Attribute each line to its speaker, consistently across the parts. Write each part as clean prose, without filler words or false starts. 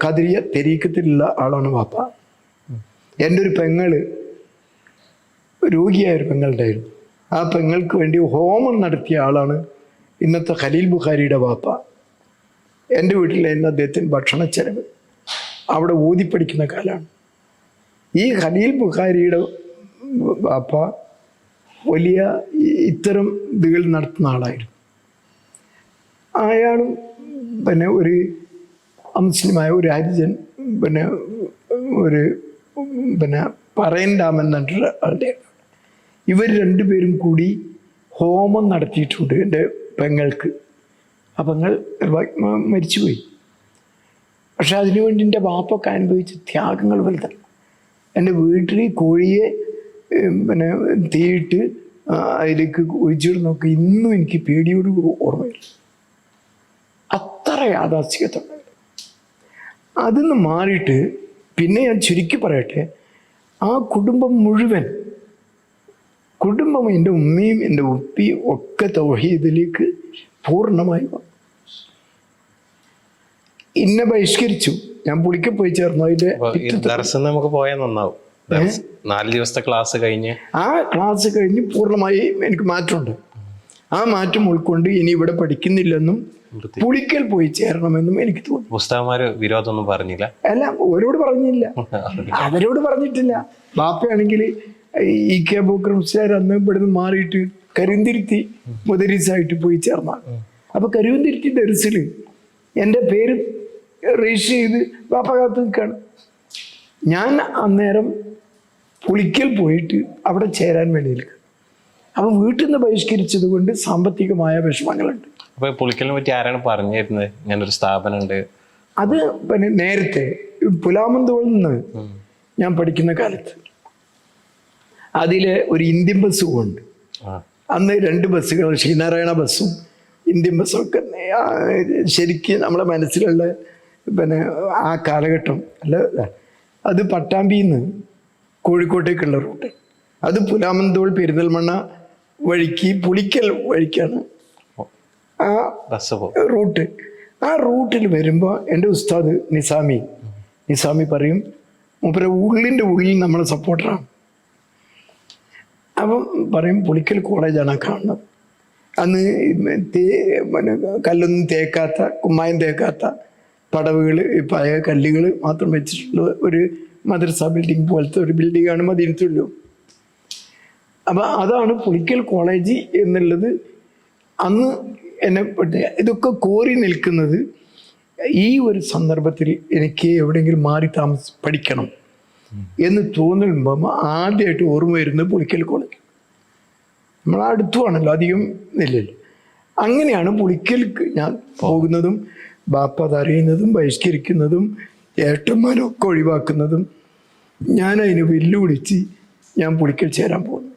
Speaker 1: ഖദരിയ തെരീക്കത്തിലുള്ള ആളാണ് വാപ്പ. എൻ്റെ ഒരു പെങ്ങള് രോഗിയായൊരു പെങ്ങളുണ്ടായിരുന്നു. ആ പെങ്ങൾക്ക് വേണ്ടി ഹോമം നടത്തിയ ആളാണ് ഇന്നത്തെ ഖലീൽ ബുഖാരിയുടെ വാപ്പ. എൻ്റെ വീട്ടിലായിരുന്നു അദ്ദേഹത്തിന് ഭക്ഷണ ചെലവ്. അവിടെ ഓതിപ്പടിക്കുന്ന കാലമാണ്. ഈ ഖലീൽ ബുഖാരിയുടെ വാപ്പ വലിയ ഇത്തരം ഇതുകൾ നടത്തുന്ന ആളായിരുന്നു. അയാളും പിന്നെ ഒരു അമുസ്ലിമായ ഒരു ഹരിജൻ പിന്നെ പറയണ്ടാമെന്നിട്ട് ആളുടെ ഇവർ രണ്ടുപേരും കൂടി ഹോമം നടത്തിയിട്ടുണ്ട് എൻ്റെ പെങ്ങൾക്ക്. ആ പെങ്ങൾ മരിച്ചുപോയി. പക്ഷെ അതിനുവേണ്ടി എൻ്റെ വാപ്പൊക്കെ അനുഭവിച്ച ത്യാഗങ്ങൾ വലുതാണ്. എൻ്റെ വീട്ടിൽ കോഴിയെ പിന്നെ തീയിട്ട് അതിലേക്ക് ഒഴിച്ചിടുന്നൊക്കെ ഇന്നും എനിക്ക് പേടിയോട് ഓർമ്മയില്ല. അത്ര യാഥാസ്ഥികത്വം. അതിന്ന് മാറിയിട്ട് പിന്നെ ഞാൻ ചുരുക്കി പറയട്ടെ, ആ കുടുംബം മുഴുവൻ, കുടുംബം എൻ്റെ ഉമ്മയും എൻ്റെ ഉപ്പിയും ഒക്കെ തൗഹീദിലേക്ക് പൂർണ്ണമായി എന്നെ ബഹിഷ്കരിച്ചു. ഞാൻ പുളിക്ക് പോയി ചേർന്നു. അതിൻ്റെ
Speaker 2: നമുക്ക് പോയാൽ നന്നാവും. 4 ദിവസത്തെ ക്ലാസ് കഴിഞ്ഞ്
Speaker 1: ആ ക്ലാസ് കഴിഞ്ഞ് പൂർണ്ണമായി എനിക്ക് മാറ്റമുണ്ട്. ആ മാറ്റം ഉൾക്കൊണ്ട് ഇനി ഇവിടെ പഠിക്കുന്നില്ലെന്നും പുളിക്കൽ പോയി ചേരണമെന്നും എനിക്ക് തോന്നുന്നു.
Speaker 2: പുസ്തകന്മാര് വിരോധമൊന്നും പറഞ്ഞില്ല?
Speaker 1: അല്ല, അവരോട് പറഞ്ഞില്ല, അവരോട് പറഞ്ഞിട്ടില്ല. ബാപ്പയാണെങ്കിൽ EK അബൂബക്കർ മുസ്ലിയാർ അന്ന് ഇവിടുന്ന് മാറിയിട്ട് കരുന്തിരുത്തി മുദരീസായിട്ട് പോയി ചേർന്നാണ്. അപ്പൊ കരുന്തിരുത്തി ദർസിൽ എൻ്റെ പേര് രജിസ്റ്റർ ചെയ്ത് ബാപ്പ കാത്ത് നിൽക്കുകയാണ്. ഞാൻ അന്നേരം പുളിക്കൽ പോയിട്ട് അവിടെ ചേരാൻ വേണ്ടി നിൽക്കുക. അപ്പം വീട്ടിൽ നിന്ന് ബഹിഷ്കരിച്ചത് കൊണ്ട് സാമ്പത്തികമായ വിഷമങ്ങളുണ്ട്.
Speaker 2: അപ്പൊ പുളിക്കലിനെ പറ്റി ആരാണ് പറഞ്ഞിരുന്നത്? ഞാനൊരു സ്ഥാപനം ഉണ്ട്.
Speaker 1: അത് പിന്നെ നേരത്തെ പുലാമന്തോളിൽ നിന്ന് ഞാൻ പഠിക്കുന്ന കാലത്ത് അതിലെ ഒരു ഇന്ത്യൻ ബസ് ഉണ്ട്. അന്ന് 2 ബസ്സുകൾ, ശ്രീനാരായണ ബസ്സും ഇന്ത്യൻ ബസ്സും ഒക്കെ ശരിക്കും നമ്മളെ മനസ്സിലുള്ള പിന്നെ ആ കാലഘട്ടം അല്ല. അത് പട്ടാമ്പിയിൽ നിന്ന് കോഴിക്കോട്ടേക്കുള്ള റൂട്ട്. അത് പുലാമന്തോൾ പെരിന്തൽമണ്ണ വഴിക്ക് പുളിക്കൽ വഴിക്കാണ് ആ റൂട്ട്. ആ റൂട്ടിൽ വരുമ്പോൾ എൻ്റെ ഉസ്താദ് നിസാമി പറയും, മൂപ്പര ഉള്ളിൻ്റെ ഉള്ളിൽ നമ്മളെ സപ്പോർട്ടറാണ്. അപ്പം പറയും പുളിക്കൽ കോളേജാണ് കാണുന്നത്. അന്ന് കല്ലൊന്നും തേക്കാത്ത, കുമ്മായം തേക്കാത്ത പടവുകൾ, പഴയ കല്ലുകൾ മാത്രം വെച്ചിട്ടുള്ള ഒരു മദ്രസ ബിൽഡിംഗ് പോലത്തെ ഒരു ബിൽഡിങ്ങാണ് മദീനത്തുള്ളൂ. അപ്പം അതാണ് പുളിക്കൽ കോളേജ് എന്നുള്ളത്. അന്ന് എന്നെ ഇതൊക്കെ കോരി നിൽക്കുന്നത് ഈ ഒരു സന്ദർഭത്തിൽ എനിക്ക് എവിടെയെങ്കിലും മാറി പഠിക്കണം എന്ന് തോന്നുമ്പോൾ ആദ്യമായിട്ട് ഓർമ്മ വരുന്നത് പുളിക്കൽ കോളേജ്. നമ്മളടുത്തുവാണല്ലോ, അധികം ഇല്ലല്ലോ. അങ്ങനെയാണ് പുളിക്കൽക്ക് ഞാൻ പോകുന്നതും ബാപ്പ അതറിയുന്നതും ബഹിഷ്കരിക്കുന്നതും ഏട്ടന്മാരൊക്കെ ഒഴിവാക്കുന്നതും. ഞാനതിന് വെല്ലുവിളിച്ച് ഞാൻ പുളിക്കൽ ചേരാൻ പോകുന്നു.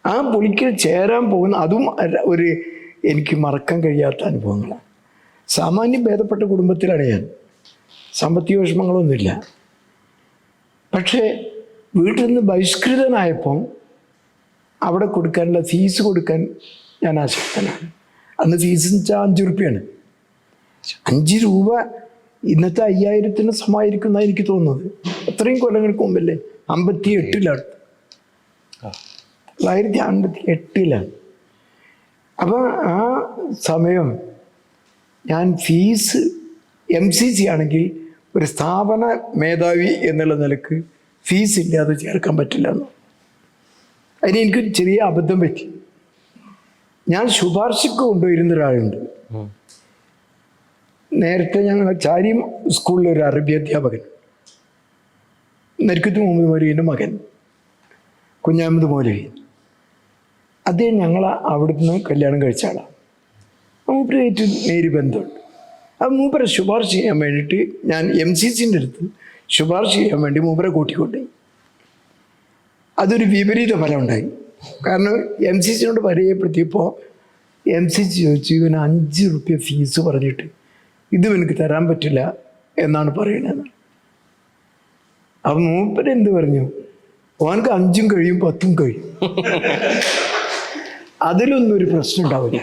Speaker 1: ആ പുളിക്കൽ ചേരാൻ പോകുന്ന അതും ഒരു എനിക്ക് മറക്കാൻ കഴിയാത്ത അനുഭവങ്ങളാണ്. സാമാന്യം ഭേദപ്പെട്ട കുടുംബത്തിലാണ് ഞാൻ. സാമ്പത്തിക വിഷമങ്ങളൊന്നുമില്ല. പക്ഷേ വീട്ടിൽ നിന്ന് ബഹിഷ്കൃതനായപ്പോൾ അവിടെ കൊടുക്കാനുള്ള ഫീസ് കൊടുക്കാൻ ഞാൻ ആശക്തനാണ്. അന്ന് ഫീസ് വെച്ചാൽ 5 രൂപയാണ്. 5 രൂപ ഇന്നത്തെ 5000-ന് സമായിരിക്കുന്ന എനിക്ക് തോന്നുന്നത്. അത്രയും കൊല്ലങ്ങൾക്ക് മുമ്പല്ലേ, 58-ലാണ്, 1958-ലാണ്. അപ്പം ആ സമയം ഞാൻ ഫീസ് MCC ആണെങ്കിൽ ഒരു സ്ഥാപന മേധാവി എന്നുള്ള നിലക്ക് ഫീസ് ഇല്ലാതെ ചേർക്കാൻ പറ്റില്ല എന്ന്. അതിന് എനിക്കൊരു ചെറിയ അബദ്ധം പറ്റി. ഞാൻ ശുപാർശക്ക് കൊണ്ടുവരുന്ന ഒരാളുണ്ട്. നേരത്തെ ഞങ്ങൾ ചാരിയം സ്കൂളിലൊരു അറബി അധ്യാപകൻ, നരിക്കുത്ത് മുഹമ്മദ് മൗലവിൻ്റെ മകൻ കുഞ്ഞഹമ്മദ് മൗലവി, അദ്ദേഹം ഞങ്ങളെ അവിടുന്ന് കല്യാണം കഴിച്ച ആളാണ്. മൂപ്പരായിട്ട് നേരി ബന്ധമുണ്ട്. അത് മൂപ്പരെ ശുപാർശ ചെയ്യാൻ വേണ്ടിയിട്ട് ഞാൻ MCCൻ്റെ അടുത്ത് ശുപാർശ ചെയ്യാൻ വേണ്ടി മൂപ്പരെ കൂട്ടിക്കൊണ്ടുപോയി. അതൊരു വിപരീത ഫലം ഉണ്ടായി. കാരണം MCCനോട് പരിചയപ്പെടുത്തിയപ്പോൾ MCC ചോദിച്ചു, ഇവന് 5 രൂപ ഫീസ് പറഞ്ഞിട്ട് ഇതും എനിക്ക് തരാൻ പറ്റില്ല എന്നാണ് പറയണത്. അപ്പം മൂപ്പരെന്ത് പറഞ്ഞു, ഓനക്ക് 5ഉം കഴിയും 10ഉം കഴിയും, അതിലൊന്നും ഒരു പ്രശ്നം ഉണ്ടാവില്ല,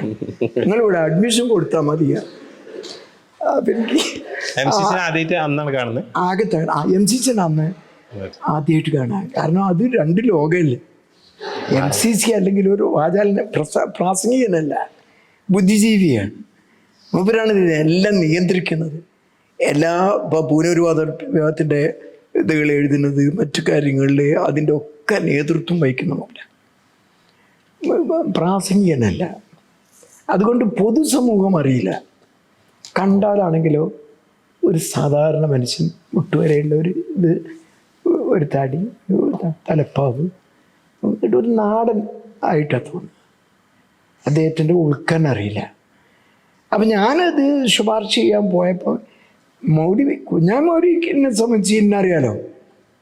Speaker 1: നിങ്ങളിവിടെ അഡ്മിഷൻ കൊടുത്താൽ മതിയാ. അപ്പം എനിക്ക്
Speaker 2: MCC ആദ്യമായിട്ട് അന്നാണ് കാണുന്നത്.
Speaker 1: ആകെ MCC അന്ന് ആദ്യമായിട്ട് കാണാൻ കാരണം അത് രണ്ട് ലോകമല്ലേ. MCC അല്ലെങ്കിൽ ഒരു വാചാലന പ്രാസംഗികനല്ല, ബുദ്ധിജീവിയാണ്. മൂപ്പരാണ് ഇതെല്ലാം നിയന്ത്രിക്കുന്നത്. എല്ലാ ഇപ്പോൾ പൂനൂർവാദ വിഭാഗത്തിൻ്റെ ഇതുകൾ എഴുതുന്നത് മറ്റു കാര്യങ്ങളിൽ അതിൻ്റെ ഒക്കെ നേതൃത്വം വഹിക്കുന്ന മൂപ്പര, പ്രാസംഗികനല്ല. അതുകൊണ്ട് പൊതുസമൂഹം അറിയില്ല. കണ്ടാലാണെങ്കിലോ ഒരു സാധാരണ മനുഷ്യൻ മുട്ടുവരെയുള്ള ഒരു ഇത്, ഒരു തടി, തലപ്പാവ്, ഒരു നാടൻ ആയിട്ടാണ് തോന്നുന്നത്. അദ്ദേഹത്തിൻ്റെ ഉൾക്കാൻ അറിയില്ല. അപ്പം ഞാനത് ശുപാർശ ചെയ്യാൻ പോയപ്പോൾ കുഞ്ഞാൻ മൗലിനെ സംബന്ധിച്ച് ഇന്നറിയാലോ,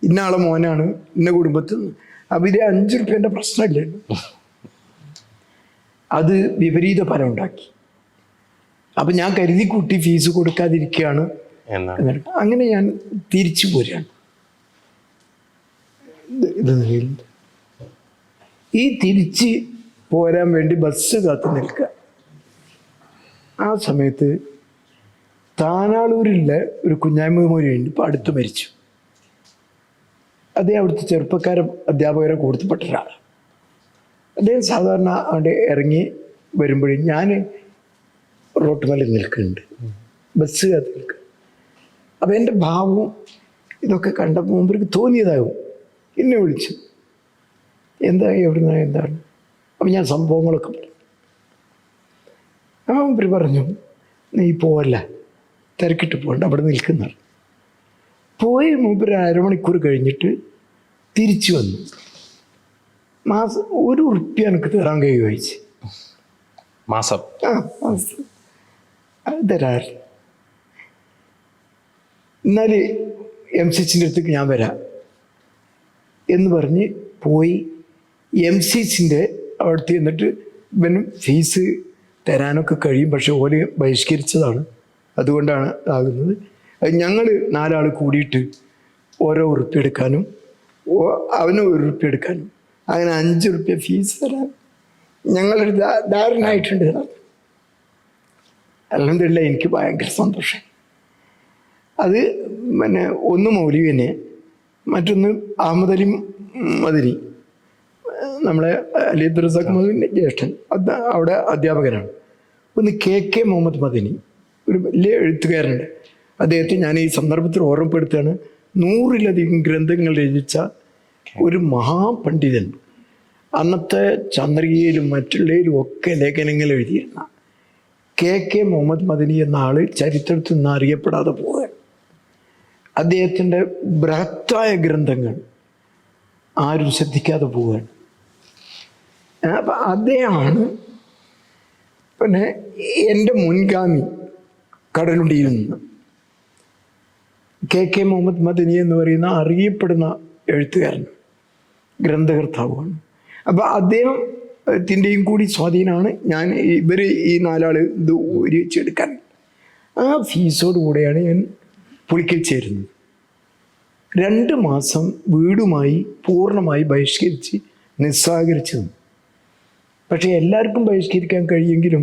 Speaker 1: ഇന്ന ആളെ മോനാണ്, ഇന്ന കുടുംബത്തിൽ നിന്ന്. അപ്പം ഇത് 5 റുപ്യേൻ്റെ പ്രശ്നമില്ല. അത് വിപരീത ഫലം ഉണ്ടാക്കി. അപ്പം ഞാൻ കരുതി കൂട്ടി ഫീസ് കൊടുക്കാതിരിക്കുകയാണ്. അങ്ങനെ ഞാൻ തിരിച്ചു പോരുകയാണ്. ഈ തിരിച്ച് പോരാൻ വേണ്ടി ബസ് കാത്തു നിൽക്കുക. ആ സമയത്ത് താനാളൂരിലെ ഒരു കുഞ്ഞായ്മൂരിയുണ്ട്, ഇപ്പം അടുത്ത് മരിച്ചു. അദ്ദേഹം അവിടുത്തെ അധ്യാപകരെ കൊടുത്തപ്പെട്ട ഒരാളാണ്. അദ്ദേഹം സാധാരണ അവിടെ ഇറങ്ങി വരുമ്പോഴും ഞാൻ റോട്ടുമേലിൽ നിൽക്കുന്നുണ്ട്, ബസ് കാത്ത് നിൽക്കുക. അപ്പം എൻ്റെ ഭാവവും ഇതൊക്കെ കണ്ടപ്പോൾ മുമ്പ് തോന്നിയതാകും. എന്നെ വിളിച്ചു, എന്താ എവിടുന്ന എന്താണ്. അപ്പം ഞാൻ സംഭവങ്ങളൊക്കെ പറഞ്ഞു. ആ മുമ്പ് പറഞ്ഞു, നീ പോവല്ല, തിരക്കിട്ട് പോകണ്ട, അവിടെ നിൽക്കുന്ന. പോയി മുമ്പ് 1 അരമണിക്കൂർ കഴിഞ്ഞിട്ട് തിരിച്ചു വന്നു. മാസം 1 ഉറുപ്പ്യ എനിക്ക് തരാൻ കഴിയുമോ ചോദിച്ചു.
Speaker 2: മാസം
Speaker 1: അത് തരാറ്. എന്നാൽ MCCൻ്റെ അടുത്തേക്ക് ഞാൻ വരാം എന്ന് പറഞ്ഞ് പോയി. MCCൻ്റെ അവിടുത്തെ എന്നിട്ട് ഇവന് ഫീസ് തരാനൊക്കെ കഴിയും, പക്ഷെ ഓല് ബഹിഷ്കരിച്ചതാണ്. അതുകൊണ്ടാണ് ആകുന്നത്. ഞങ്ങൾ 4 ആൾ കൂടിയിട്ട് ഓരോ ഉറുപ്പ്യ എടുക്കാനും അവന് 1 ഉറുപ്പ്യ എടുക്കാനും അങ്ങനെ 5 ഉറുപ്പ്യ ഫീസ് തരാൻ ഞങ്ങളൊരു ധാരണയായിട്ടുണ്ട്. അൽഹംദുലില്ലാ എനിക്ക് ഭയങ്കര സന്തോഷം. അത് പിന്നെ ഒന്ന് മൗലവിനെ, മറ്റൊന്ന് അഹമ്മദ് അലി മദനി, നമ്മളെ അലി അബ്ദുറസാഖ് മദനിൻ്റെ ജ്യേഷ്ഠൻ, അവിടെ അധ്യാപകനാണ്. ഒന്ന് KK മുഹമ്മദ് മദനി, ഒരു വലിയ എഴുത്തുകാരനുണ്ട്. അദ്ദേഹത്തെ ഞാൻ ഈ സന്ദർഭത്തിൽ ഓർമ്മപ്പെടുത്തുകയാണ്. 100-ലധികം ഗ്രന്ഥങ്ങൾ രചിച്ച ഒരു മഹാപണ്ഡിതൻ. അന്നത്തെ ചന്ദ്രികയിലും മറ്റുള്ളതിലും ഒക്കെ ലേഖനങ്ങൾ എഴുതിയിരുന്ന KK മുഹമ്മദ് മദനി എന്ന ആൾ ചരിത്രത്തിൽ നിന്ന് അറിയപ്പെടാതെ പോവുകയാണ്. അദ്ദേഹത്തിൻ്റെ ബൃഹത്തായ ഗ്രന്ഥങ്ങൾ ആരും ശ്രദ്ധിക്കാതെ പോവുകയാണ്. അപ്പം അദ്ദേഹമാണ് പിന്നെ എൻ്റെ മുൻഗാമി കടലുണ്ടിയിൽ നിന്ന്. KK മുഹമ്മദ് മദനി എന്ന് പറയുന്ന അറിയപ്പെടുന്ന എഴുത്തുകാരൻ, ഗ്രന്ഥകർത്താവുമാണ്. അപ്പോൾ അദ്ദേഹത്തിൻ്റെയും കൂടി സ്വാധീനമാണ് ഇവർ ഈ 4 ആൾ ഇത് ഒരുമിച്ചെടുക്കാൻ. ആ ഫീസോട് കൂടെയാണ് ഞാൻ പുളിക്കൽ ചേരുന്നത്. 2 മാസം വീടുമായി പൂർണ്ണമായി ബഹിഷ്കരിച്ച് നിസ്സഹകരിച്ചു. പക്ഷെ എല്ലാവർക്കും ബഹിഷ്കരിക്കാൻ കഴിയുമെങ്കിലും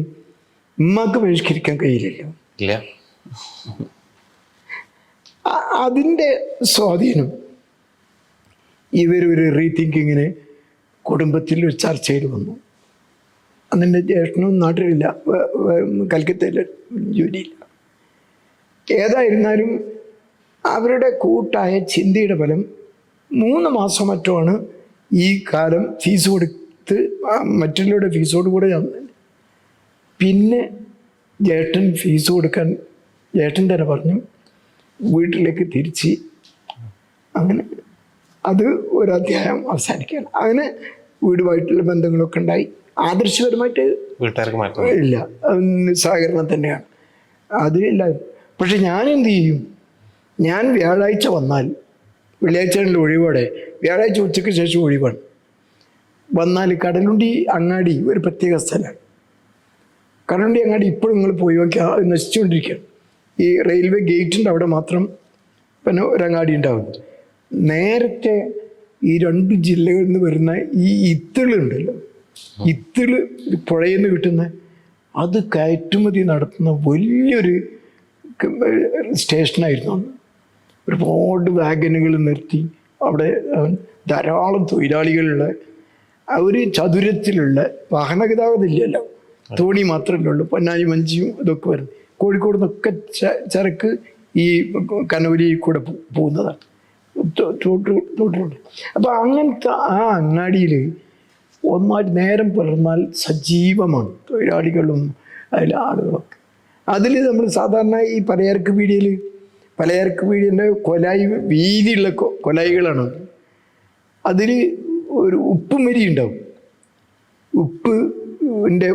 Speaker 1: ഉമ്മക്ക് ബഹിഷ്കരിക്കാൻ കഴിയില്ലല്ലോ.
Speaker 2: ഇല്ല.
Speaker 1: അതിൻ്റെ സ്വാധീനം ഇവരൊരു റീതിങ്കിങ്ങിന് കുടുംബത്തിൽ ഒരു ചർച്ചയിൽ വന്നു. അന്നെൻ്റെ ജ്യേഷ്ഠനും നാട്ടിലില്ല, കൽക്കത്തയിൽ ജോലിയില്ല. ഏതായിരുന്നാലും അവരുടെ കൂട്ടായ ചിന്തയുടെ ഫലം 3 മാസം മറ്റോ ആണ് ഈ കാലം ഫീസ് കൊടുത്ത് മറ്റുള്ളവരുടെ ഫീസോട് കൂടെ ഞാൻ. പിന്നെ ജേട്ടൻ ഫീസ് കൊടുക്കാൻ ജേട്ടൻ തന്നെ പറഞ്ഞു വീട്ടിലേക്ക് തിരിച്ച്. അങ്ങനെ അത് ഒരധ്യായം അവസാനിക്കുകയാണ്. അങ്ങനെ വീടുമായിട്ടുള്ള ബന്ധങ്ങളൊക്കെ ഉണ്ടായി. ആദർശപരമായിട്ട്
Speaker 2: വീട്ടുകാർക്ക്
Speaker 1: ഇല്ല, സഹകരണം തന്നെയാണ് അതിലില്ല. പക്ഷെ ഞാൻ എന്ത് ചെയ്യും, ഞാൻ വ്യാഴാഴ്ച വന്നാൽ, വെള്ളിയാഴ്ചകളിൽ ഒഴിവോടെ, വ്യാഴാഴ്ച ഉച്ചയ്ക്ക് ശേഷം ഒഴിവാണ്. വന്നാൽ കടലുണ്ടി അങ്ങാടി ഒരു പ്രത്യേക സ്ഥലമാണ്. കടലുണ്ടി അങ്ങാടി ഇപ്പോഴും നിങ്ങൾ പോയി നോക്കിയാൽ നശിച്ചുകൊണ്ടിരിക്കുകയാണ്. ഈ റെയിൽവേ ഗേറ്റിൻ്റെ അവിടെ മാത്രം പിന്നെ ഒരങ്ങാടി ഉണ്ടാവും. നേരത്തെ ഈ 2 ജില്ലകളിൽ നിന്ന് വരുന്ന ഈ ഇത്തിളുണ്ടല്ലോ, ഇത്തിള് പുഴയിൽ നിന്ന് കിട്ടുന്ന, അത് കയറ്റുമതി നടത്തുന്ന വലിയൊരു സ്റ്റേഷനായിരുന്നു അന്ന്. ഒരുപാട് വാഗനുകൾ നിർത്തി അവിടെ ധാരാളം തൊഴിലാളികളുള്ള ഒരു ചതുരത്തിലുള്ള വാഹനഗതാഗതം ഇല്ലല്ലോ, തോണി മാത്രമല്ലേ ഉള്ളൂ. പൊന്നാനി മഞ്ചിയും ഇതൊക്കെ വരുന്നത്. കോഴിക്കോട് നിന്നൊക്കെ ചരക്ക് ഈ കനോലി കൂടെ പോകുന്നതാണ് തോട്ടിലൂടെ. അപ്പോൾ അങ്ങനത്തെ ആ അങ്ങാടിയിൽ ഒന്നായിട്ട് നേരം പുലർന്നാൽ സജീവമാണ് തൊഴിലാളികളും അതിലെ ആളുകളൊക്കെ. അതിൽ നമ്മൾ സാധാരണ ഈ പലചരക്ക് പീടികൻ്റെ കൊലായി വീതിയുള്ള കൊലായികളാണ്. അതിൽ ഒരു ഉപ്പുമരി ഉണ്ടാവും. ഉപ്പിൻ്റെ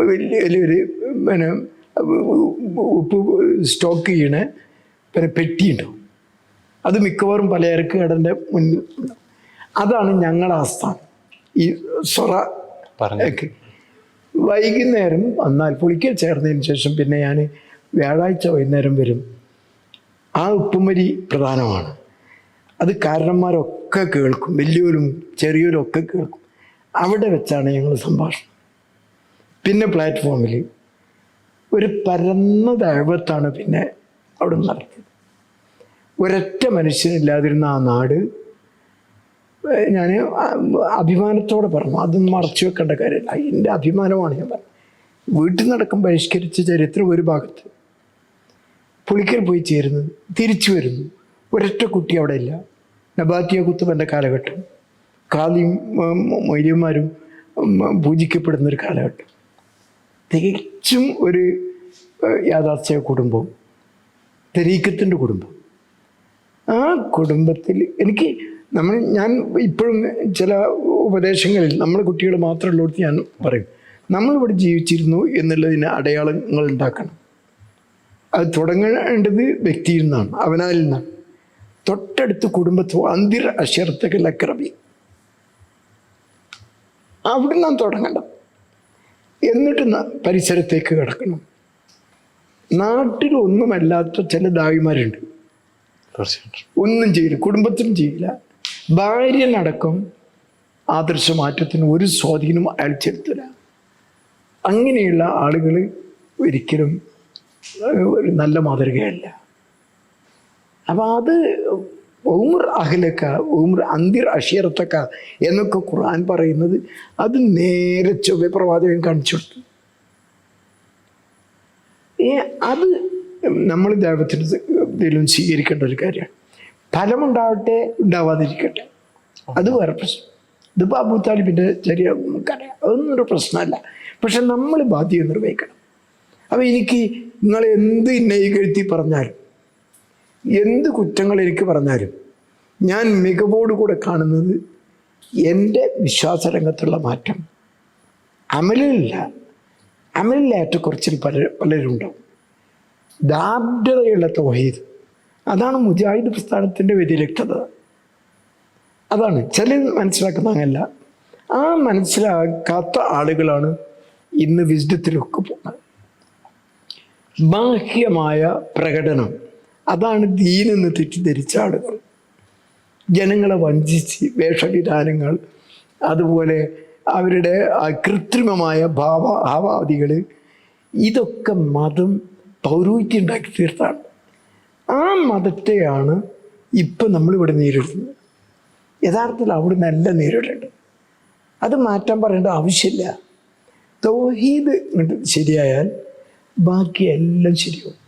Speaker 1: വലിയൊരു പിന്നെ ഉപ്പ് സ്റ്റോക്ക് ചെയ്യണ പിന്നെ പെട്ടി ഉണ്ടാവും. അത് മിക്കവാറും പലചരക്ക് കടൻ്റെ മുന്നിൽ ഉണ്ടാവും. അതാണ് ഞങ്ങളുടെ ആസ്ഥാനം. ഈ സൊറ വൈകുന്നേരം വന്നാൽ പുളിക്കൽ ചേർന്നതിന് ശേഷം പിന്നെ ഞാൻ വ്യാഴാഴ്ച വൈകുന്നേരം വരും. ആ ഉപ്പുമരി പ്രധാനമാണ്. അത് കാരണന്മാരൊക്കെ കേൾക്കും, വലിയവരും ചെറിയവരും ഒക്കെ കേൾക്കും. അവിടെ വെച്ചാണ് ഞങ്ങൾ സംഭാഷണം. പിന്നെ പ്ലാറ്റ്ഫോമിൽ ഒരു പരന്ന ദൈവത്താണ് പിന്നെ അവിടെ നടത്തിയത്. ഒരൊറ്റ മനുഷ്യനില്ലാതിരുന്ന ആ നാട് ഞാൻ അഭിമാനത്തോടെ പറഞ്ഞു. അതൊന്നും മറച്ചു വെക്കേണ്ട കാര്യമില്ല, എൻ്റെ അഭിമാനമാണ് ഞാൻ പറഞ്ഞത്. വീട്ടിൽ നടക്കം ബഹിഷ്കരിച്ച ചരിത്രം ഒരു ഭാഗത്ത്, പുളിക്കൽ പോയി ചേരുന്നത്, തിരിച്ചു വരുന്നു, ഒരൊറ്റ കുട്ടി അവിടെ ഇല്ല. നബാത്തിയ കുത്തുബൻ്റെ കാലഘട്ടം, കാലിയും മൊയ്ലിയന്മാരും പൂജിക്കപ്പെടുന്നൊരു കാലഘട്ടം, തികച്ചും ഒരു യാഥാസ്ഥിക കുടുംബം, തെരീക്കത്തിൻ്റെ കുടുംബം. ആ കുടുംബത്തിൽ ഞാൻ ഇപ്പോഴും ചില ഉപദേശങ്ങളിൽ നമ്മൾ കുട്ടികൾ മാത്രമുള്ളടത്ത് ഞാൻ പറയും, നമ്മളിവിടെ ജീവിച്ചിരുന്നു എന്നുള്ളതിന് അടയാളങ്ങൾ ഉണ്ടാക്കണം. അത് തുടങ്ങേണ്ടത് വ്യക്തിയിൽ നിന്നാണ്, അവനാലിൽ നിന്നാണ്. തൊട്ടടുത്ത് കുടുംബത്തിൽ അന്തിർ അശർത്തക ലക്രബി, അവിടെ നിന്നാണ് തുടങ്ങേണ്ടത്. എന്നിട്ട് പരിസരത്തേക്ക് കിടക്കണം. നാട്ടിലൊന്നുമല്ലാത്ത ചില ദായിമാരുണ്ട്, ഒന്നും ചെയ്യില്ല, കുടുംബത്തിനും ചെയ്യില്ല. ഭാര്യനടക്കം ആദർശമാറ്റത്തിന് ഒരു സ്വാധീനം അയാൾ ചെലുത്തില്ല. അങ്ങനെയുള്ള ആളുകൾ ഒരിക്കലും ഒരു നല്ല മാതൃകയല്ല. അപ്പം അത് ഉമർ അഹ്ലക്ക, ഉമർ അന്തിർ അഷീറത്തക്ക എന്നൊക്കെ ഖുർആൻ പറയുന്നത് അത് നേരെ ചൊവ്വ പ്രവാചകൻ കാണിച്ചു കൊടുത്തു. അത് നമ്മൾ ദൈവത്തിന് ഇതിലും സ്വീകരിക്കേണ്ട ഒരു കാര്യമാണ്. ഫലമുണ്ടാവട്ടെ ഉണ്ടാവാതിരിക്കട്ടെ, അത് വേറെ പ്രശ്നം. ഇതിപ്പോൾ അബൂ താലിബിൻ്റെ ചെറിയ നമുക്കറിയാം, അതൊന്നും ഒരു പ്രശ്നമല്ല. പക്ഷെ നമ്മൾ ബാധ്യത നിർവഹിക്കണം. അപ്പോൾ എനിക്ക് നിങ്ങൾ എന്ത് ന്യായീകഴ്ത്തി പറഞ്ഞാലും, എന്ത് കുറ്റങ്ങൾ എനിക്ക് പറഞ്ഞാലും, ഞാൻ മികവോടുകൂടെ കാണുന്നത് എൻ്റെ വിശ്വാസരംഗത്തുള്ള മാറ്റം. അമലില്ല, ഏറ്റക്കുറച്ചിൽ പലരുണ്ടാവും. ദാർഢ്യതയുള്ള തൗഹീദ്, അതാണ് മുജാഹിദ് പ്രസ്ഥാനത്തിൻ്റെ വ്യതിരിക്തത. അതാണ് ചില മനസ്സിലാക്കുന്ന അങ്ങനല്ല. ആ മനസ്സിലാക്കാത്ത ആളുകളാണ് ഇന്ന് വിസ്ഡത്തിലൊക്കെ പോകുന്നത്. ബാഹ്യമായ പ്രകടനം, അതാണ് ദീനെന്ന് തെറ്റിദ്ധരിച്ച ആളുകൾ. ജനങ്ങളെ വഞ്ചിച്ച് വേഷവിധാനങ്ങൾ, അതുപോലെ അവരുടെ കൃത്രിമമായ ഭാവാദികൾ, ഇതൊക്കെ മതം പൗരോഹിത്യം ഉണ്ടാക്കി തീർത്താണ്. ആ മതത്തെയാണ് ഇപ്പം നമ്മളിവിടെ നേരിടുന്നത്. യഥാർത്ഥത്തിൽ അവിടെ നല്ല നേരിടേണ്ടത്. അത് മാറ്റാൻ പറയേണ്ട ആവശ്യമില്ല. തൗഹീദ് ശരിയായാൽ ബാക്കി എല്ലാം ശരിയാവും.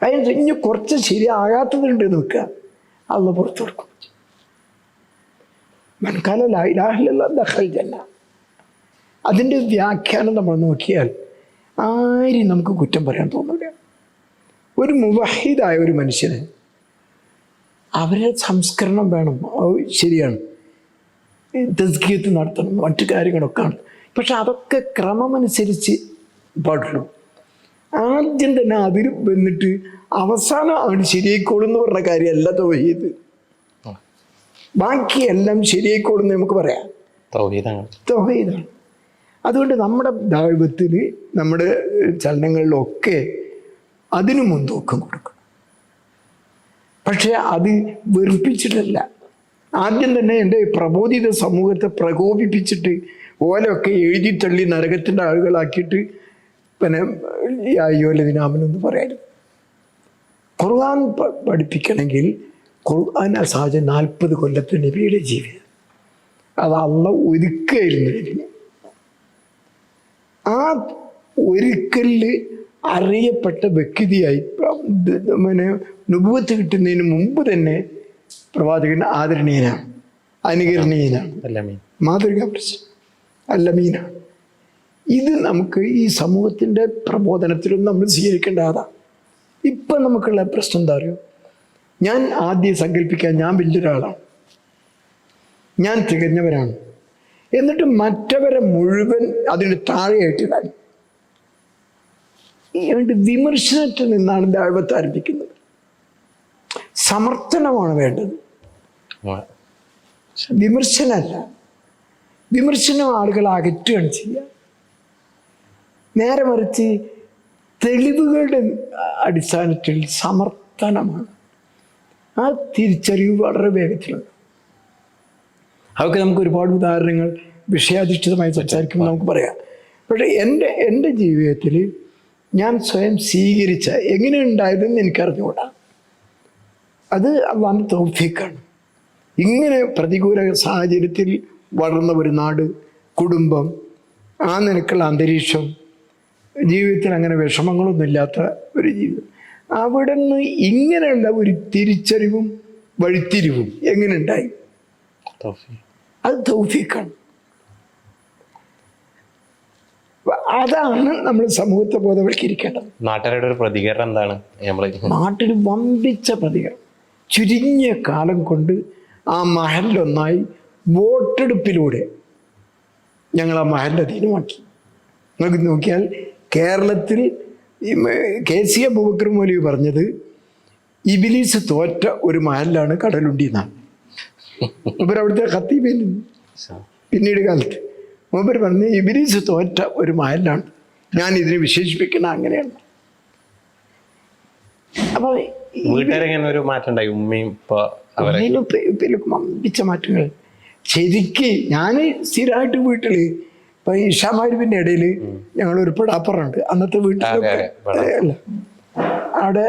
Speaker 1: അതിന് ഇനി കുറച്ച് ശരിയാകാത്തതുണ്ട് നോക്കുക, അള്ളാഹ് പുറത്തു കൊടുക്കും. മൻകാല ലാ ഇലാഹ ഇല്ലല്ലാഹ് ദഖൽ ജന്ന. അതിൻ്റെ വ്യാഖ്യാനം നമ്മൾ നോക്കിയാൽ ആരും നമുക്ക് കുറ്റം പറയാൻ തോന്നില്ല. ഒരു മുവഹിദായ ഒരു മനുഷ്യന് അവരുടെ സംസ്കരണം വേണം, ശരിയാണ്, തസ്കിയത്ത് നടത്തണം, മറ്റു കാര്യങ്ങളൊക്കെ ആണ്. പക്ഷെ അതൊക്കെ ക്രമമനുസരിച്ച് പാടുള്ളൂ. ആദ്യം തന്നെ അതിൽ വന്നിട്ട് അവസാനം അവന് ശരിയായിക്കോളും എന്ന് പറഞ്ഞ കാര്യമല്ല തൗഹീദ്. ബാക്കിയെല്ലാം ശരിയായിക്കോളും എന്ന് നമുക്ക് പറയാം, തൗഹീദാണ്. അതുകൊണ്ട് നമ്മുടെ ദൈവത്തിൽ, നമ്മുടെ ചലനങ്ങളിലൊക്കെ അതിനു മുൻതൂക്കം കൊടുക്കണം. പക്ഷെ അത് വെറുപ്പിച്ചിട്ടല്ല. ആദ്യം തന്നെ എൻ്റെ പ്രബോധിത സമൂഹത്തെ പ്രകോപിപ്പിച്ചിട്ട് ഓലൊക്കെ എഴുതി തള്ളി നരകത്തിൻ്റെ ആളുകളാക്കിയിട്ട് പിന്നെ യായോലതിനാമനെന്ന് പറയരുത്. ഖുർആൻ പഠിപ്പിക്കണമെങ്കിൽ ഖുർആൻ അസാജ 40 കൊല്ലത്തെ നബിയുടെ ജീവിതം അത് അള്ളാഹ് ഒരുക്കായിരുന്നു നബിയെ. ആ ഒരിക്കലിൽ അറിയപ്പെട്ട വ്യക്തിയായി പിന്നെ നുബുവത്ത് കിട്ടുന്നതിന് മുമ്പ് തന്നെ പ്രവാചകൻ ആദരണീയനാണ്, അനുകരണീയനാണ്, മാതൃകാ പ്രശ്നം അല്ലമീനാണ്. ഇത് നമുക്ക് ഈ സമൂഹത്തിൻ്റെ പ്രബോധനത്തിലും നമ്മൾ സ്വീകരിക്കേണ്ടതാണ്. ഇപ്പം നമുക്കുള്ള പ്രശ്നം എന്താ അറിയോ? ഞാൻ ആദ്യം സങ്കല്പിക്കാൻ ഞാൻ വലിയൊരാളാണ്, ഞാൻ തികഞ്ഞവരാണ്, എന്നിട്ട് മറ്റവരെ മുഴുവൻ അതിന് താഴെയായിട്ടിടാൻ വിമർശനത്തിൽ നിന്നാണ് ദൈവത്തെ ആരംഭിക്കുന്നത്. സമർത്ഥനമാണ് വേണ്ടത്, വിമർശനമല്ല. വിമർശനം ആളുകൾ അകറ്റുകയാണ് ചെയ്യുക. നേരെ മറിച്ച് തെളിവുകളുടെ അടിസ്ഥാനത്തിൽ സമർത്ഥനമാണ്. ആ തിരിച്ചറിവ് വളരെ വേഗത്തിലുണ്ട്. അതൊക്കെ നമുക്ക് ഒരുപാട് ഉദാഹരണങ്ങൾ വിഷയാധിഷ്ഠിതമായി സംസാരിക്കുമ്പോൾ നമുക്ക് പറയാം. പക്ഷേ എൻ്റെ ജീവിതത്തിൽ ഞാൻ സ്വയം സ്വീകരിച്ച എങ്ങനെ ഉണ്ടായതെന്ന് എനിക്കറിഞ്ഞുകൂടാ. അത് അള്ളാഹുവിൻ്റെ തൗഫീഖാണ്. ഇങ്ങനെ പ്രതികൂല സാഹചര്യത്തിൽ വളർന്ന ഒരു നാട്, കുടുംബം, ആ നിനക്കുള്ള അന്തരീക്ഷം, ജീവിതത്തിൽ അങ്ങനെ വിഷമങ്ങളൊന്നും ഇല്ലാത്ത ഒരു ജീവിതം, അവിടെ നിന്ന് ഇങ്ങനെയുള്ള ഒരു തിരിച്ചറിവും വഴിത്തിരിവും എങ്ങനെ ഉണ്ടായി? അത് തൗഫീഖാണ്. അതാണ് നമ്മൾ സമൂഹത്തെ ബോധവൽക്കരിക്കേണ്ടത്.
Speaker 2: നാട്ടുകാരുടെ ഒരു പ്രതികരണം എന്താണ്?
Speaker 1: നാട്ടിൽ വമ്പിച്ച പ്രതികരണം. ചുരുങ്ങിയ കാലം കൊണ്ട് ആ മഹല്ലൊന്നായി വോട്ടെടുപ്പിലൂടെ ഞങ്ങൾ ആ മഹല്ല തീരുമാക്കി. നിങ്ങൾക്ക് നോക്കിയാൽ കേരളത്തിൽ KC അബൂബക്കർ മൗലവി പറഞ്ഞത് ഇബ്ലീസ് തോറ്റ ഒരു മഹല്ലാണ് കടലുണ്ടി എന്നാണ്. മൂപ്പർ അവിടുത്തെ ഖത്തീബിന് പിന്നീട് കാലത്ത് മൂപ്പർ പറഞ്ഞ് ഇബ്ലീസ് തോറ്റ ഒരു മഹല്ലാണ്, ഞാൻ ഇതിനെ വിശേഷിപ്പിക്കുന്ന അങ്ങനെയാണ്. അപ്പോൾ
Speaker 2: വീട്ടുകാരെങ്ങനെ ഒരു മാറ്റം ഉണ്ടായി? ഉമ്മയും
Speaker 1: വമ്പിച്ച മാറ്റങ്ങൾ. ശരിക്ക് ഞാൻ സ്ഥിരമായിട്ട് വീട്ടിൽ ഇപ്പം ഇഷാമാരിപ്പിൻ്റെ ഇടയിൽ ഞങ്ങളൊരു പെടാപ്പറുണ്ട് അന്നത്തെ വീട്ടിൽ. അല്ല, അവിടെ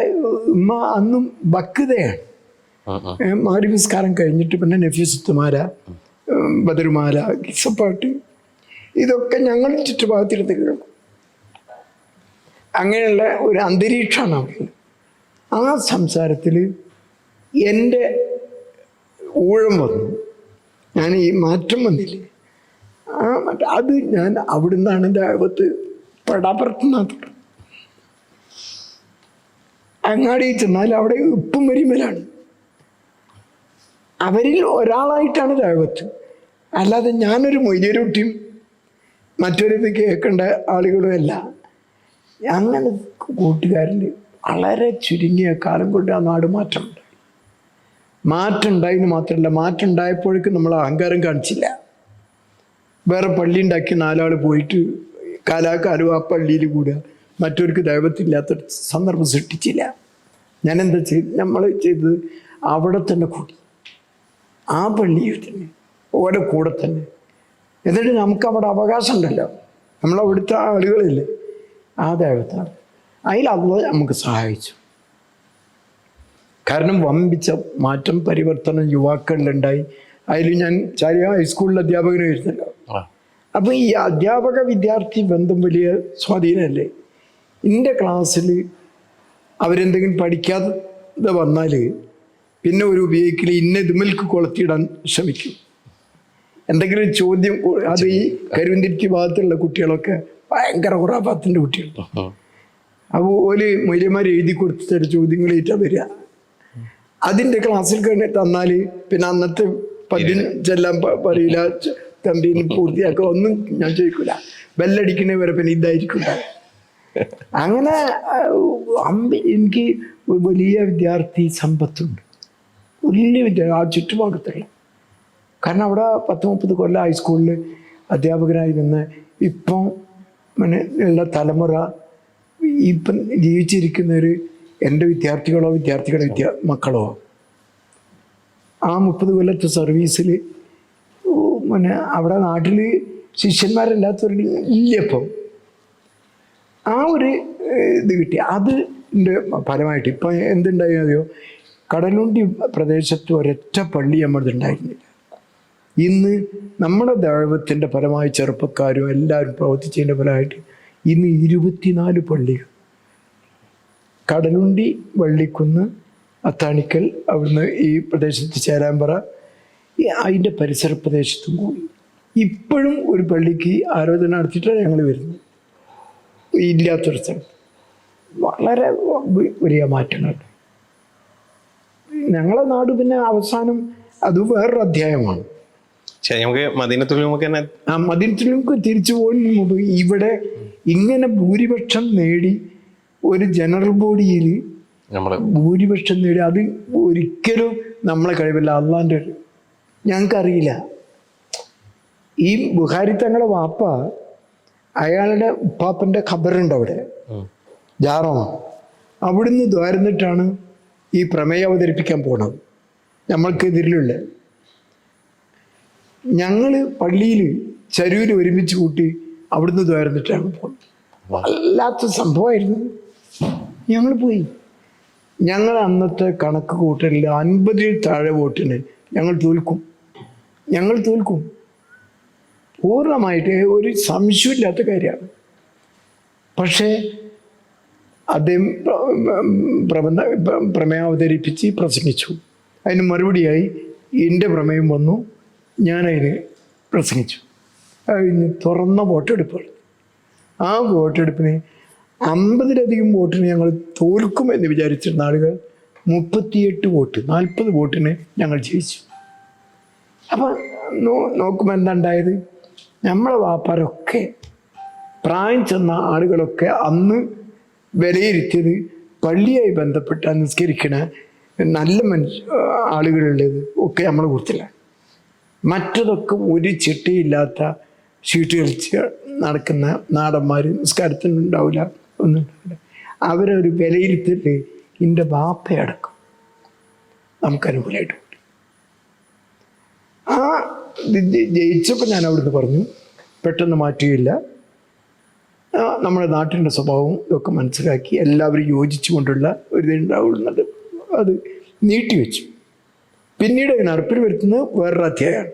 Speaker 1: ഉമ്മ അന്നും ബക്കുതയാണ്. മാരിവിസ്കാരം കഴിഞ്ഞിട്ട് പിന്നെ നഫീസുത്തുമാല, ബദറുമാല, കിസപ്പാട്ട്, ഇതൊക്കെ ഞങ്ങൾ ചുറ്റുഭാഗത്തിരുന്ന് കേൾക്കും. അങ്ങനെയുള്ള ഒരു അന്തരീക്ഷമാണ് അവിടെ. ആ സംസാരത്തിൽ എൻ്റെ ഊഴം വന്നു. ഞാൻ ഈ മാറ്റം വന്നില്ലേ, അത് ഞാൻ അവിടെ നിന്നാണ് എൻ്റെ അകത്ത് പെടാപ്പുറത്തുനിന്നാണ്. അങ്ങാടി ചെന്നാൽ അവിടെ ഉപ്പും വരിമലാണ്. അവരിൽ ഒരാളായിട്ടാണ് ദൈവത്ത്. അല്ലാതെ ഞാനൊരു മൊയ്യരൂട്ടിയും മറ്റൊരിത് കേൾക്കേണ്ട ആളുകളും അല്ല. അങ്ങനെ കൂട്ടുകാരിൽ വളരെ ചുരുങ്ങിയ കാലം കൊണ്ട് ആ നാട് മാറ്റമുണ്ടായി. മാറ്റം ഉണ്ടായിന്ന് മാത്രമല്ല, മാറ്റം ഉണ്ടായപ്പോഴേക്കും നമ്മൾ അഹങ്കാരം കാണിച്ചില്ല. വേറെ പള്ളി ഉണ്ടാക്കി 4 ആൾ പോയിട്ട് കാലാകാലം ആ പള്ളിയിൽ കൂടുക, മറ്റവർക്ക് ദൈവത്തില്ലാത്ത സന്ദർഭം സൃഷ്ടിച്ചില്ല. ഞാനെന്താ നമ്മൾ ചെയ്തത്? അവിടെ തന്നെ കൂടി, ആ പള്ളിയിൽ തന്നെ, ഓരോ കൂടെ തന്നെ. എന്നിട്ട് നമുക്ക് അവിടെ അവകാശം ഉണ്ടല്ലോ, നമ്മളവിടുത്തെ ആളുകളില്ലേ, ആ ദൈവത്താണ്. അതിൽ അള്ളാഹ് നമുക്ക് സഹായിച്ചു. കാരണം വമ്പിച്ച മാറ്റം, പരിവർത്തനം യുവാക്കളിലുണ്ടായി. അതിൽ ഞാൻ ചാരിയ ഹൈസ്കൂളിൽ അധ്യാപകനായിരുന്നല്ലോ. അപ്പോൾ ഈ അധ്യാപക വിദ്യാർത്ഥി ബന്ധം വലിയ സ്വാധീനമല്ലേ. എൻ്റെ ക്ലാസ്സിൽ അവരെന്തെങ്കിലും പഠിക്കാതെ വന്നാൽ പിന്നെ ഒരു ഉപയോഗിക്കൽ ഇതുമൽക്ക് കൊളുത്തിയിടാൻ ശ്രമിക്കും. എന്തെങ്കിലും ചോദ്യം, അത് ഈ കരുവന്തിരിക്ക് ഭാഗത്തുള്ള കുട്ടികളൊക്കെ ഭയങ്കര ഖുറാഫാത്തിൻ്റെ കുട്ടികൾ. അപ്പോൾ ഓല് മൊയ്യന്മാർ എഴുതി കൊടുത്തിട്ട് ചോദ്യങ്ങളേറ്റാ വരിക. അതിൻ്റെ ക്ലാസ്സിൽ കഴിഞ്ഞ് തന്നാൽ പിന്നെ അന്നത്തെ പദ്യം ചെല്ലാൻ പറയില്ല, തമ്പീന് പൂർത്തിയാക്കുക, ഒന്നും ഞാൻ ചോദിക്കില്ല. ബെല്ലടിക്കണേ വരെ പിന്നെ ഇതായിരിക്കും. അങ്ങനെ എനിക്ക് വലിയ വിദ്യാർത്ഥി സമ്പത്തുണ്ട്, വലിയ ആ ചുറ്റുഭാഗത്തുള്ള. കാരണം അവിടെ 10-30 കൊല്ലം ഹൈസ്കൂളിൽ അധ്യാപകനായി നിന്ന് ഇപ്പം പിന്നെ ഉള്ള തലമുറ, ഇപ്പം ജീവിച്ചിരിക്കുന്നവർ എൻ്റെ വിദ്യാർത്ഥികളോ വിദ്യാർത്ഥികളുടെ മക്കളോ. ആ 30 കൊല്ലത്തെ സർവീസിൽ പിന്നെ അവിടെ നാട്ടിൽ ശിഷ്യന്മാരല്ലാത്തവരുടെ ഇല്ലപ്പം ആ ഒരു ഇത് കിട്ടി. അത് ഫലമായിട്ട് ഇപ്പം എന്തുണ്ടായോ, കടലുണ്ടി പ്രദേശത്ത് ഒരൊറ്റ പള്ളി നമ്മളുണ്ടായിരുന്നില്ല. ഇന്ന് നമ്മുടെ ദൈവത്തിൻ്റെ ഫലമായി ചെറുപ്പക്കാരും എല്ലാവരും പ്രവർത്തിച്ചതിൻ്റെ ഫലമായിട്ട് ഇന്ന് 24 പള്ളികൾ. കടലുണ്ടി, വള്ളിക്കുന്ന്, അത്താണിക്കൽ, അവിടുന്ന് ഈ പ്രദേശത്ത് ചേരാമ്പ്ര, അതിൻ്റെ പരിസര പ്രദേശത്തും കൂടി ഇപ്പോഴും ഒരു പള്ളിക്ക് ആരാധന നടത്തിയിട്ടാണ് ഞങ്ങൾ വരുന്നത്. ഇല്ലാത്തൊരു സ്ഥലത്ത് വളരെ വലിയ മാറ്റങ്ങളുണ്ട്. ഞങ്ങളെ നാട് പിന്നെ അവസാനം അത് വേറൊരു അധ്യായമാണ്.
Speaker 2: നമുക്ക് മദീനത്തുൽ തന്നെ
Speaker 1: ആ മദീനത്തുൽ തിരിച്ചു പോകുന്നതിന് മുമ്പ് ഇവിടെ ഇങ്ങനെ ഭൂരിപക്ഷം നേടി ഒരു ജനറൽ ബോഡിയിൽ ഭൂരിപക്ഷം നേടി, അത് ഒരിക്കലും നമ്മളെ കഴിവില്ല, അള്ളാൻ്റെ ഞങ്ങൾക്കറിയില്ല. ഈ ബുഖാരി തങ്ങളെ വാപ്പ, അയാളുടെ ഉപ്പാപ്പൻ്റെ ഖബറുണ്ട് അവിടെ ജാറമ, അവിടുന്ന് ദ്വാരുന്നിട്ടാണ് ഈ പ്രമേയം അവതരിപ്പിക്കാൻ പോണത് നമ്മൾക്കെതിരിലുള്ള. ഞങ്ങൾ പള്ളിയിൽ ചരൂര് ഒരുമിച്ച് കൂട്ടി അവിടുന്ന് ദ്വാരുന്നിട്ടാണ് പോകുന്നത്. വല്ലാത്ത സംഭവമായിരുന്നു. ഞങ്ങൾ പോയി. ഞങ്ങൾ അന്നത്തെ കണക്ക് കൂട്ടലിൽ 50-ൽ താഴെ വോട്ടിന് ഞങ്ങൾ തോൽക്കും. പൂർണ്ണമായിട്ട് ഒരു സംശയമില്ലാത്ത കാര്യമാണ്. പക്ഷേ അദ്ദേഹം പ്രമേയം അവതരിപ്പിച്ച് പ്രസംഗിച്ചു. അതിന് മറുപടിയായി എൻ്റെ പ്രമേയം വന്നു, ഞാനതിന് പ്രസംഗിച്ചു. കഴിഞ്ഞ് തുറന്ന വോട്ടെടുപ്പാണ്. ആ വോട്ടെടുപ്പിന് 50-ലധികം വോട്ടിന് ഞങ്ങൾ തോൽക്കുമെന്ന് വിചാരിച്ചിരുന്ന ആളുകൾ 38 വോട്ട്, 40 വോട്ടിന് ഞങ്ങൾ ജയിച്ചു. അപ്പം നോക്കുമ്പോൾ എന്താ ഉണ്ടായത്, നമ്മളെ വാപ്പാരൊക്കെ പ്രായം ചെന്ന ആളുകളൊക്കെ അന്ന് വിലയിരുത്തിയത് പള്ളിയായി ബന്ധപ്പെട്ട നിസ്കരിക്കണ നല്ല ആളുകളുള്ളത് ഒക്കെ നമ്മളെ കൂട്ടത്തില്ല. മറ്റതൊക്കെ ഒരു ചിട്ടയില്ലാത്ത ഷീട്ട് കളിച്ച് നടക്കുന്ന നാടന്മാർ, നിസ്കാരത്തിനുണ്ടാവില്ല, ഒന്നും ഉണ്ടാവില്ല. അവരൊരു വിലയിരുത്തിട്ട് എൻ്റെ ബാപ്പയടക്കം നമുക്ക് അനുകൂലമായിട്ട് കിട്ടി. ആ ജയിച്ചപ്പോൾ ഞാൻ അവിടുന്ന് പറഞ്ഞു, പെട്ടെന്ന് മാറ്റുകയില്ല, നമ്മുടെ നാട്ടിൻ്റെ സ്വഭാവവും ഇതൊക്കെ മനസ്സിലാക്കി എല്ലാവരും യോജിച്ചു കൊണ്ടുള്ള ഒരു ഇതുണ്ടാവുന്നത് അത് നീട്ടിവെച്ചു. പിന്നീട് നടപ്പിൽ വരുത്തുന്നത് വേറൊരു അധ്യായമാണ്.